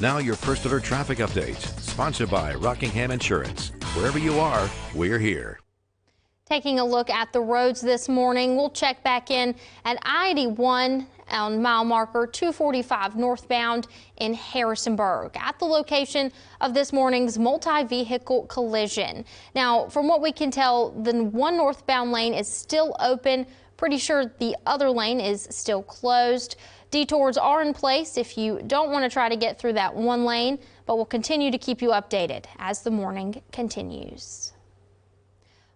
Now your first alert traffic update, sponsored by Rockingham Insurance. Wherever you are, we're here. Taking a look at the roads this morning, we'll check back in at I-81 on mile marker 245 northbound in Harrisonburg at the location of this morning's multi-vehicle collision. Now, from what we can tell, the one northbound lane is still open. Pretty sure the other lane is still closed. Detours are in place if you don't want to try to get through that one lane, but we'll continue to keep you updated as the morning continues.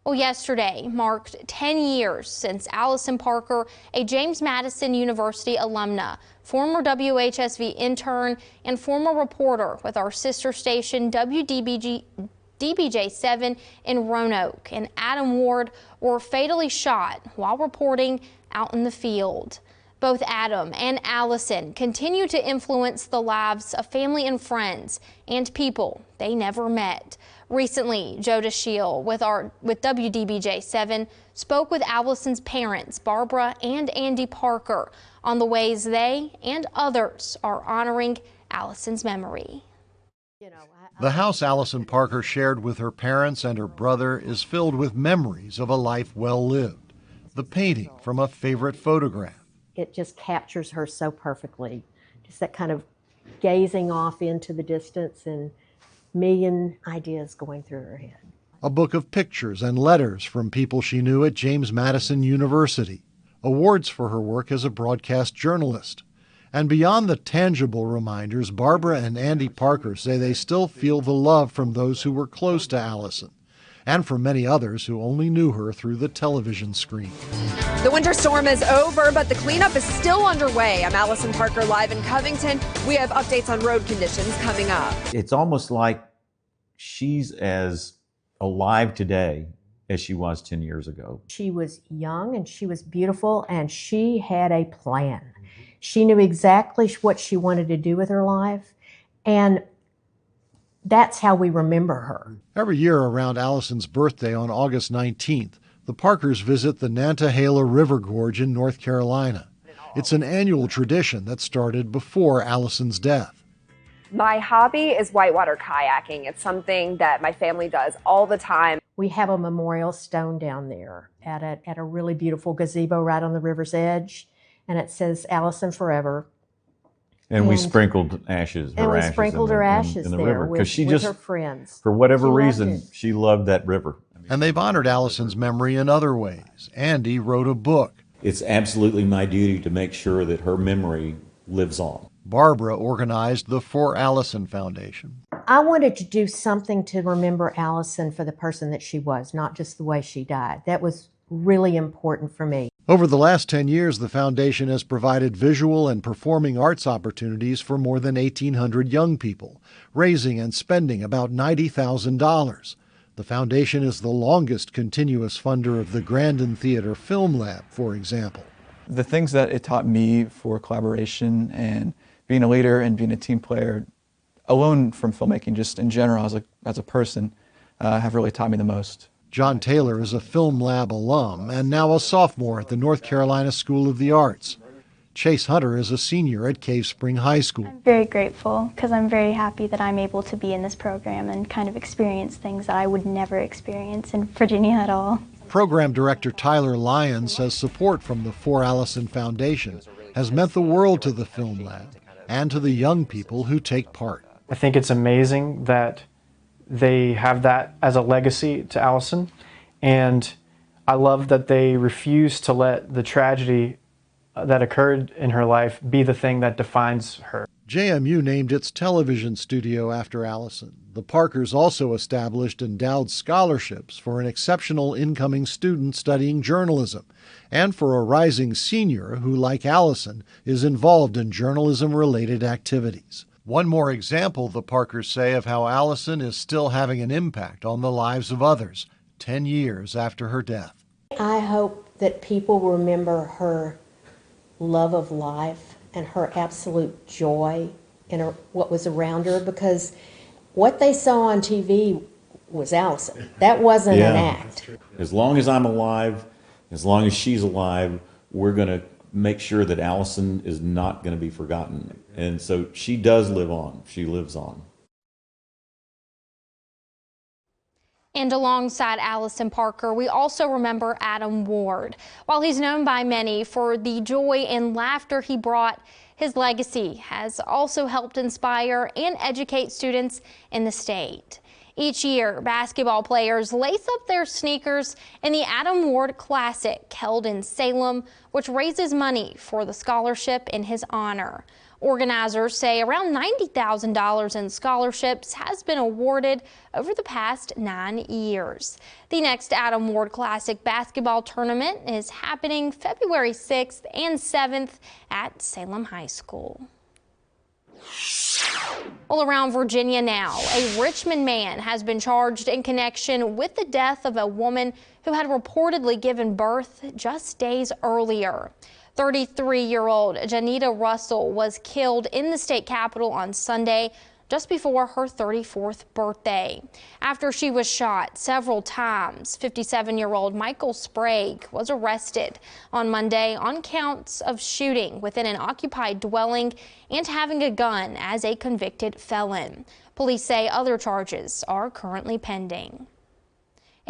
Well, yesterday marked 10 years since Allison Parker, a James Madison University alumna, former WHSV intern, and former reporter with our sister station DBJ7 in Roanoke, and Adam Ward were fatally shot while reporting out in the field. Both Adam and Allison continue to influence the lives of family and friends and people they never met. Recently, Joe DeShiel with WDBJ7 spoke with Allison's parents, Barbara and Andy Parker, on the ways they and others are honoring Allison's memory. The house Allison Parker shared with her parents and her brother is filled with memories of a life well lived. The painting from a favorite photograph. It just captures her so perfectly. Just that kind of gazing off into the distance and million ideas going through her head. A book of pictures and letters from people she knew at James Madison University. Awards for her work as a broadcast journalist. And beyond the tangible reminders, Barbara and Andy Parker say they still feel the love from those who were close to Allison, and from many others who only knew her through the television screen. The winter storm is over, but the cleanup is still underway. I'm Allison Parker live in Covington. We have updates on road conditions coming up. It's almost like she's as alive today as she was 10 years ago. She was young and she was beautiful and she had a plan. She knew exactly what she wanted to do with her life, and that's how we remember her. Every year around Allison's birthday on August 19th, the Parkers visit the Nantahala River Gorge in North Carolina. It's an annual tradition that started before Allison's death. My hobby is whitewater kayaking. It's something that my family does all the time. We have a memorial stone down there at a really beautiful gazebo right on the river's edge, and it says Allison Forever. And we sprinkled ashes, her ashes in the river, because she just, her friends. For whatever reason, she loved that river. And they've honored Allison's memory in other ways. Andy wrote a book. It's absolutely my duty to make sure that her memory lives on. Barbara organized the For Allison Foundation. I wanted to do something to remember Allison for the person that she was, not just the way she died. That was really important for me. Over the last 10 years, the foundation has provided visual and performing arts opportunities for more than 1,800 young people, raising and spending about $90,000. The foundation is the longest continuous funder of the Grandin Theater Film Lab, for example. The things that it taught me for collaboration and being a leader and being a team player, alone from filmmaking, just in general as a person, have really taught me the most. John Taylor is a Film Lab alum and now a sophomore at the North Carolina School of the Arts. Chase Hunter is a senior at Cave Spring High School. I'm very grateful because I'm very happy that I'm able to be in this program and kind of experience things that I would never experience in Virginia at all. Program Director Tyler Lyons says support from the For Allison Foundation has meant the world to the Film Lab and to the young people who take part. I think it's amazing that they have that as a legacy to Allison, and I love that they refuse to let the tragedy that occurred in her life be the thing that defines her. JMU named its television studio after Allison. The Parkers also established endowed scholarships for an exceptional incoming student studying journalism and for a rising senior who, like Allison, is involved in journalism-related activities. One more example, the Parkers say, of how Allison is still having an impact on the lives of others 10 years after her death. I hope that people remember her love of life and her absolute joy in what was around her, because what they saw on TV was Allison. That wasn't an act. As long as I'm alive, as long as she's alive, we're going to make sure that Allison is not going to be forgotten. And so she does live on. She lives on. And alongside Allison Parker, we also remember Adam Ward. While he's known by many for the joy and laughter he brought, his legacy has also helped inspire and educate students in the state. Each year, basketball players lace up their sneakers in the Adam Ward Classic held in Salem, which raises money for the scholarship in his honor. Organizers say around $90,000 in scholarships has been awarded over the past 9 years. The next Adam Ward Classic basketball tournament is happening February 6th and 7th at Salem High School. Well, around Virginia now, a Richmond man has been charged in connection with the death of a woman who had reportedly given birth just days earlier. 33-year-old Janita Russell was killed in the state capitol on Sunday just before her 34th birthday. After she was shot several times, 57-year-old Michael Sprague was arrested on Monday on counts of shooting within an occupied dwelling and having a gun as a convicted felon. Police say other charges are currently pending.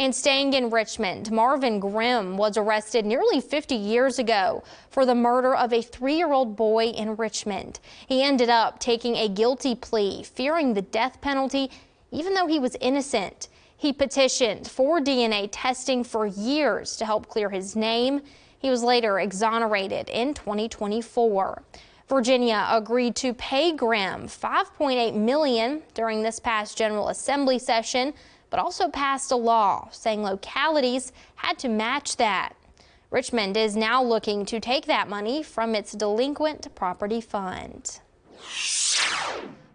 And staying in Richmond, Marvin Grimm was arrested nearly 50 years ago for the murder of a 3-year-old boy in Richmond. He ended up taking a guilty plea, fearing the death penalty, even though he was innocent. He petitioned for DNA testing for years to help clear his name. He was later exonerated in 2024. Virginia agreed to pay Grimm $5.8 million during this past General Assembly session, but also passed a law saying localities had to match that. Richmond is now looking to take that money from its delinquent property fund.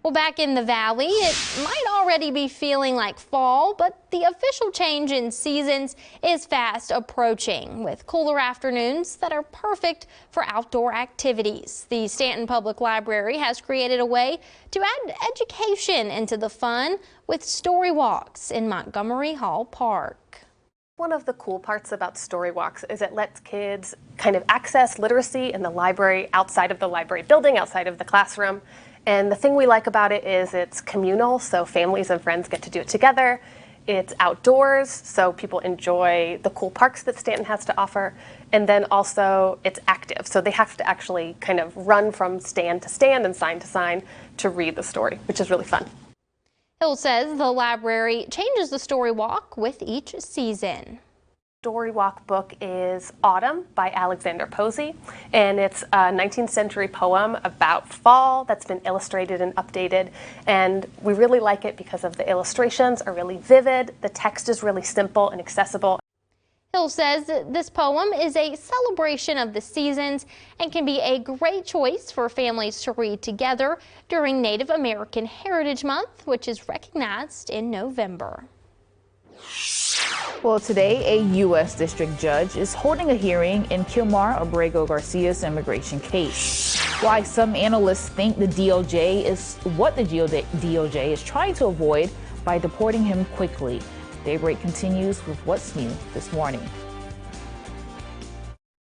Well, back in the valley, it might already be feeling like fall, but the official change in seasons is fast approaching with cooler afternoons that are perfect for outdoor activities. The Stanton Public Library has created a way to add education into the fun with story walks in Montgomery Hall Park. One of the cool parts about story walks is it lets kids kind of access literacy in the library outside of the library building, outside of the classroom. And the thing we like about it is it's communal, so families and friends get to do it together. It's outdoors, so people enjoy the cool parks that Stanton has to offer. And then also it's active, so they have to actually kind of run from stand to stand and sign to sign to read the story, which is really fun. Hill says the library changes the story walk with each season. Story walk book is Autumn by Alexander Posey, and it's a 19th century poem about fall that's been illustrated and updated, and we really like it because of the illustrations are really vivid, the text is really simple and accessible. Hill says that this poem is a celebration of the seasons and can be a great choice for families to read together during Native American Heritage Month, which is recognized in November. Well, today a U.S. district judge is holding a hearing in Kilmar Abrego Garcia's immigration case. Why some analysts think the DOJ is trying to avoid by deporting him quickly. Daybreak continues with what's new this morning.